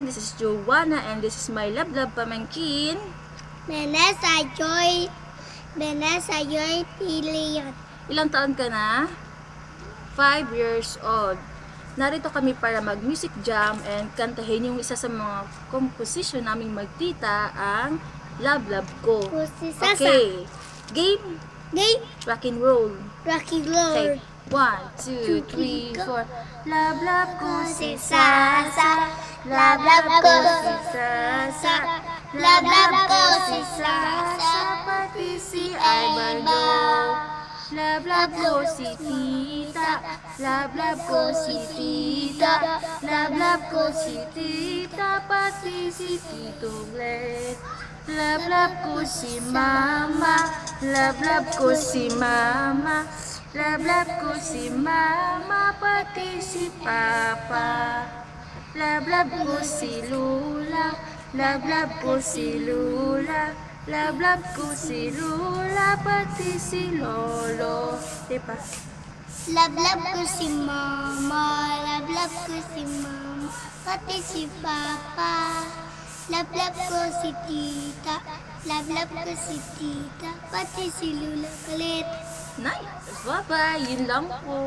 This is Joanna and this is my love pamangkin. Vanessa Joy Pilion. Ilang taon ka na? 5 years old. Narito kami para mag-music jam and kantahin yung isa sa mga komposisyon naming magtita, ang Love Ko. Okay. Game? Rock and roll. Rocky Roll. Okay. 1, 2, 3, 4. Love ko si Sasa. Love ko si Sasa. Love ko si Sasa. Pati si Ibardo. Love ko si Tita. Love ko si Tita. Love ko si Tita. Pati si Tito Glenn. Love ko si Mama. Love ko si Mama. Love ko si Mama, pati si Papa. Love ko si Lula. Love ko si Lula. Love ko si Lula, pati si Lolo. Diba? Love ko si Mama. Love ko si Mama, pati si Papa. Love ko si Tita. Love ko si Tita, pati si Lula ulit. Nice! Bye-bye! Yun lang po.